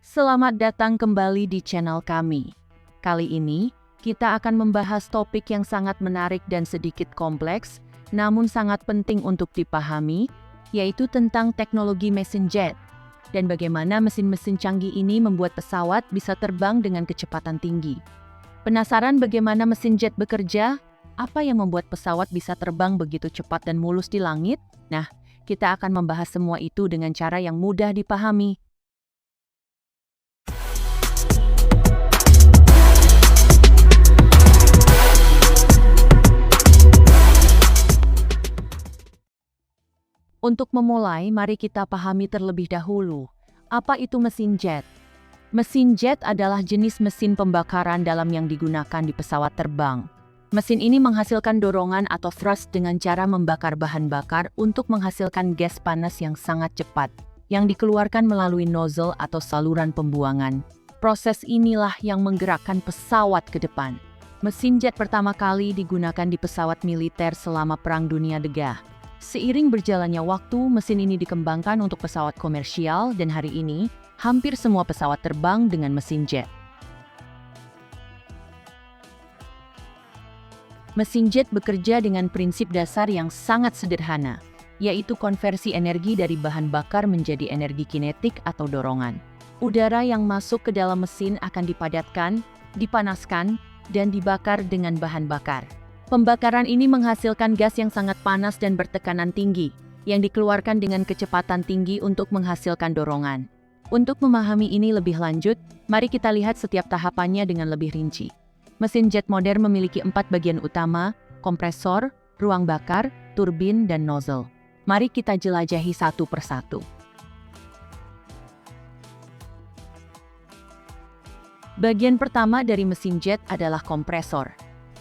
Selamat datang kembali di channel kami. Kali ini, kita akan membahas topik yang sangat menarik dan sedikit kompleks, namun sangat penting untuk dipahami, yaitu tentang teknologi mesin jet, dan bagaimana mesin-mesin canggih ini membuat pesawat bisa terbang dengan kecepatan tinggi. Penasaran bagaimana mesin jet bekerja? Apa yang membuat pesawat bisa terbang begitu cepat dan mulus di langit? Nah, kita akan membahas semua itu dengan cara yang mudah dipahami. Untuk memulai, mari kita pahami terlebih dahulu, apa itu mesin jet? Mesin jet adalah jenis mesin pembakaran dalam yang digunakan di pesawat terbang. Mesin ini menghasilkan dorongan atau thrust dengan cara membakar bahan bakar untuk menghasilkan gas panas yang sangat cepat, yang dikeluarkan melalui nozzle atau saluran pembuangan. Proses inilah yang menggerakkan pesawat ke depan. Mesin jet pertama kali digunakan di pesawat militer selama Perang Dunia II. Seiring berjalannya waktu, mesin ini dikembangkan untuk pesawat komersial dan hari ini, hampir semua pesawat terbang dengan mesin jet. Mesin jet bekerja dengan prinsip dasar yang sangat sederhana, yaitu konversi energi dari bahan bakar menjadi energi kinetik atau dorongan. Udara yang masuk ke dalam mesin akan dipadatkan, dipanaskan, dan dibakar dengan bahan bakar. Pembakaran ini menghasilkan gas yang sangat panas dan bertekanan tinggi, yang dikeluarkan dengan kecepatan tinggi untuk menghasilkan dorongan. Untuk memahami ini lebih lanjut, mari kita lihat setiap tahapannya dengan lebih rinci. Mesin jet modern memiliki 4 bagian utama: kompresor, ruang bakar, turbin, dan nozzle. Mari kita jelajahi satu persatu. Bagian pertama dari mesin jet adalah kompresor.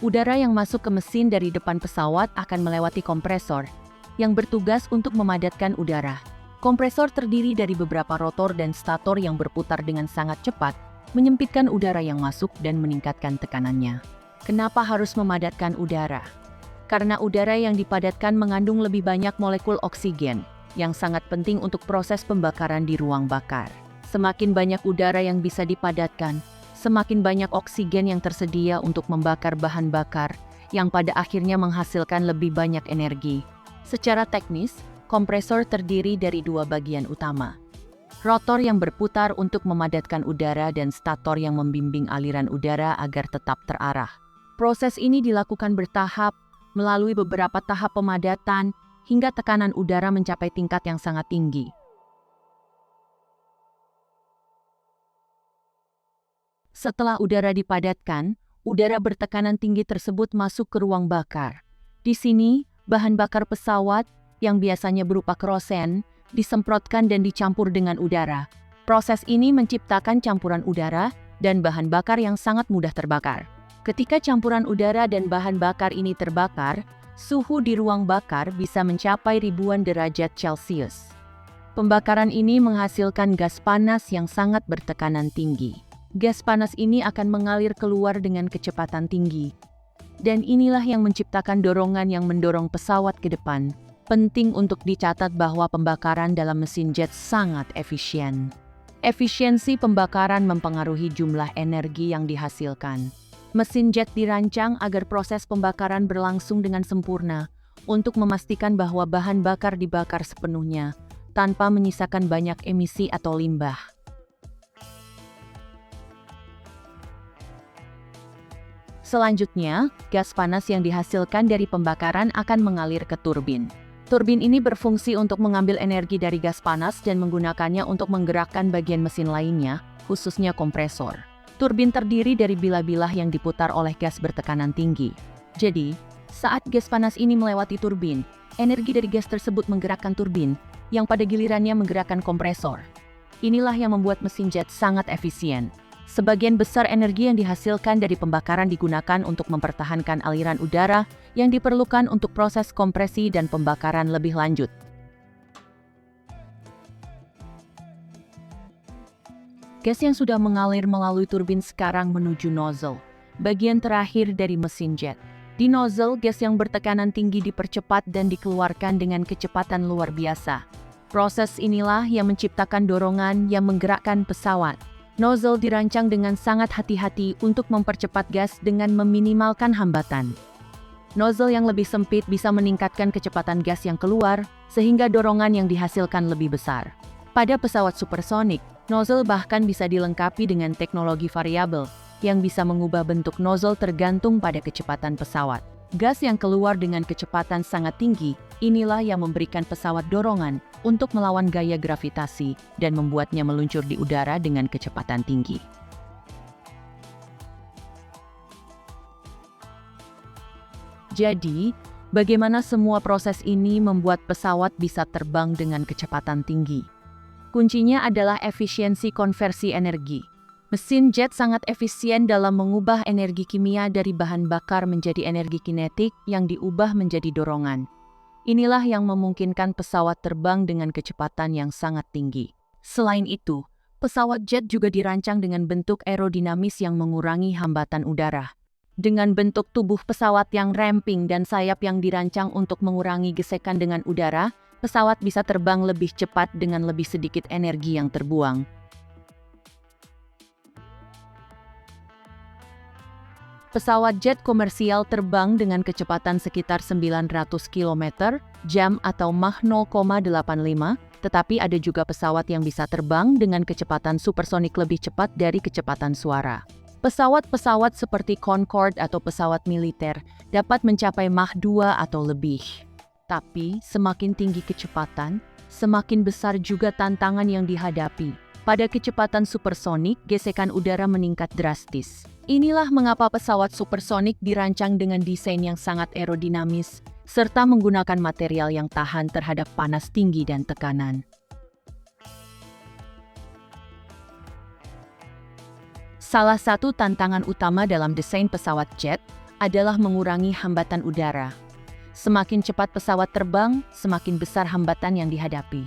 Udara yang masuk ke mesin dari depan pesawat akan melewati kompresor, yang bertugas untuk memadatkan udara. Kompresor terdiri dari beberapa rotor dan stator yang berputar dengan sangat cepat, menyempitkan udara yang masuk dan meningkatkan tekanannya. Kenapa harus memadatkan udara? Karena udara yang dipadatkan mengandung lebih banyak molekul oksigen, yang sangat penting untuk proses pembakaran di ruang bakar. Semakin banyak udara yang bisa dipadatkan, semakin banyak oksigen yang tersedia untuk membakar bahan bakar, yang pada akhirnya menghasilkan lebih banyak energi. Secara teknis, kompresor terdiri dari 2 bagian utama. Rotor yang berputar untuk memadatkan udara dan stator yang membimbing aliran udara agar tetap terarah. Proses ini dilakukan bertahap, melalui beberapa tahap pemadatan, hingga tekanan udara mencapai tingkat yang sangat tinggi. Setelah udara dipadatkan, udara bertekanan tinggi tersebut masuk ke ruang bakar. Di sini, bahan bakar pesawat, yang biasanya berupa kerosen, disemprotkan dan dicampur dengan udara. Proses ini menciptakan campuran udara dan bahan bakar yang sangat mudah terbakar. Ketika campuran udara dan bahan bakar ini terbakar, suhu di ruang bakar bisa mencapai ribuan derajat Celcius. Pembakaran ini menghasilkan gas panas yang sangat bertekanan tinggi. Gas panas ini akan mengalir keluar dengan kecepatan tinggi. Dan inilah yang menciptakan dorongan yang mendorong pesawat ke depan. Penting untuk dicatat bahwa pembakaran dalam mesin jet sangat efisien. Efisiensi pembakaran mempengaruhi jumlah energi yang dihasilkan. Mesin jet dirancang agar proses pembakaran berlangsung dengan sempurna untuk memastikan bahwa bahan bakar dibakar sepenuhnya, tanpa menyisakan banyak emisi atau limbah. Selanjutnya, gas panas yang dihasilkan dari pembakaran akan mengalir ke turbin. Turbin ini berfungsi untuk mengambil energi dari gas panas dan menggunakannya untuk menggerakkan bagian mesin lainnya, khususnya kompresor. Turbin terdiri dari bilah-bilah yang diputar oleh gas bertekanan tinggi. Jadi, saat gas panas ini melewati turbin, energi dari gas tersebut menggerakkan turbin, yang pada gilirannya menggerakkan kompresor. Inilah yang membuat mesin jet sangat efisien. Sebagian besar energi yang dihasilkan dari pembakaran digunakan untuk mempertahankan aliran udara yang diperlukan untuk proses kompresi dan pembakaran lebih lanjut. Gas yang sudah mengalir melalui turbin sekarang menuju nozzle, bagian terakhir dari mesin jet. Di nozzle, gas yang bertekanan tinggi dipercepat dan dikeluarkan dengan kecepatan luar biasa. Proses inilah yang menciptakan dorongan yang menggerakkan pesawat. Nozzle dirancang dengan sangat hati-hati untuk mempercepat gas dengan meminimalkan hambatan. Nozzle yang lebih sempit bisa meningkatkan kecepatan gas yang keluar, sehingga dorongan yang dihasilkan lebih besar. Pada pesawat supersonik, nozzle bahkan bisa dilengkapi dengan teknologi variabel, yang bisa mengubah bentuk nozzle tergantung pada kecepatan pesawat. Gas yang keluar dengan kecepatan sangat tinggi, inilah yang memberikan pesawat dorongan untuk melawan gaya gravitasi dan membuatnya meluncur di udara dengan kecepatan tinggi. Jadi, bagaimana semua proses ini membuat pesawat bisa terbang dengan kecepatan tinggi? Kuncinya adalah efisiensi konversi energi. Mesin jet sangat efisien dalam mengubah energi kimia dari bahan bakar menjadi energi kinetik yang diubah menjadi dorongan. Inilah yang memungkinkan pesawat terbang dengan kecepatan yang sangat tinggi. Selain itu, pesawat jet juga dirancang dengan bentuk aerodinamis yang mengurangi hambatan udara. Dengan bentuk tubuh pesawat yang ramping dan sayap yang dirancang untuk mengurangi gesekan dengan udara, pesawat bisa terbang lebih cepat dengan lebih sedikit energi yang terbuang. Pesawat jet komersial terbang dengan kecepatan sekitar 900 km/jam atau Mach 0,85, tetapi ada juga pesawat yang bisa terbang dengan kecepatan supersonik lebih cepat dari kecepatan suara. Pesawat-pesawat seperti Concorde atau pesawat militer dapat mencapai Mach 2 atau lebih. Tapi, semakin tinggi kecepatan, semakin besar juga tantangan yang dihadapi. Pada kecepatan supersonik, gesekan udara meningkat drastis. Inilah mengapa pesawat supersonik dirancang dengan desain yang sangat aerodinamis, serta menggunakan material yang tahan terhadap panas tinggi dan tekanan. Salah satu tantangan utama dalam desain pesawat jet adalah mengurangi hambatan udara. Semakin cepat pesawat terbang, semakin besar hambatan yang dihadapi.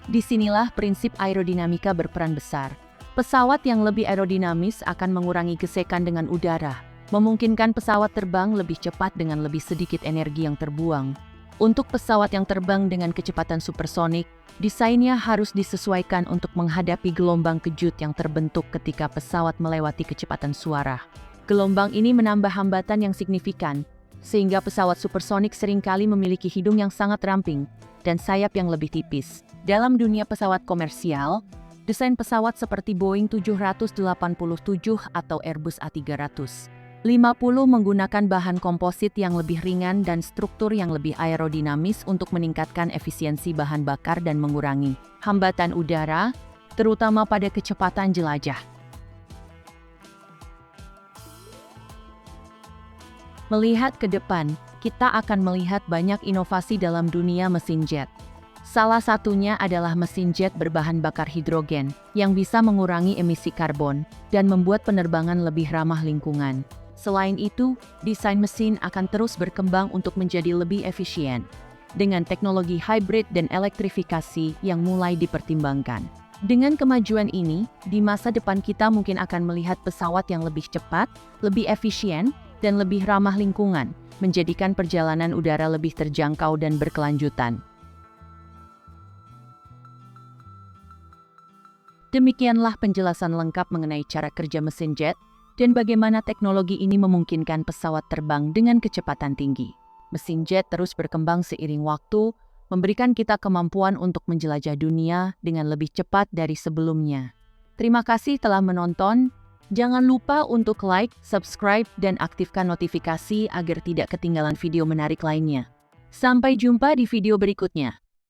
Disinilah prinsip aerodinamika berperan besar. Pesawat yang lebih aerodinamis akan mengurangi gesekan dengan udara, memungkinkan pesawat terbang lebih cepat dengan lebih sedikit energi yang terbuang. Untuk pesawat yang terbang dengan kecepatan supersonik, desainnya harus disesuaikan untuk menghadapi gelombang kejut yang terbentuk ketika pesawat melewati kecepatan suara. Gelombang ini menambah hambatan yang signifikan, sehingga pesawat supersonik seringkali memiliki hidung yang sangat ramping dan sayap yang lebih tipis. Dalam dunia pesawat komersial, desain pesawat seperti Boeing 787 atau Airbus A350 menggunakan bahan komposit yang lebih ringan dan struktur yang lebih aerodinamis untuk meningkatkan efisiensi bahan bakar dan mengurangi hambatan udara, terutama pada kecepatan jelajah. Melihat ke depan, kita akan melihat banyak inovasi dalam dunia mesin jet. Salah satunya adalah mesin jet berbahan bakar hidrogen yang bisa mengurangi emisi karbon dan membuat penerbangan lebih ramah lingkungan. Selain itu, desain mesin akan terus berkembang untuk menjadi lebih efisien, dengan teknologi hybrid dan elektrifikasi yang mulai dipertimbangkan. Dengan kemajuan ini, di masa depan kita mungkin akan melihat pesawat yang lebih cepat, lebih efisien, dan lebih ramah lingkungan, menjadikan perjalanan udara lebih terjangkau dan berkelanjutan. Demikianlah penjelasan lengkap mengenai cara kerja mesin jet, dan bagaimana teknologi ini memungkinkan pesawat terbang dengan kecepatan tinggi. Mesin jet terus berkembang seiring waktu, memberikan kita kemampuan untuk menjelajah dunia dengan lebih cepat dari sebelumnya. Terima kasih telah menonton. Jangan lupa untuk like, subscribe, dan aktifkan notifikasi agar tidak ketinggalan video menarik lainnya. Sampai jumpa di video berikutnya.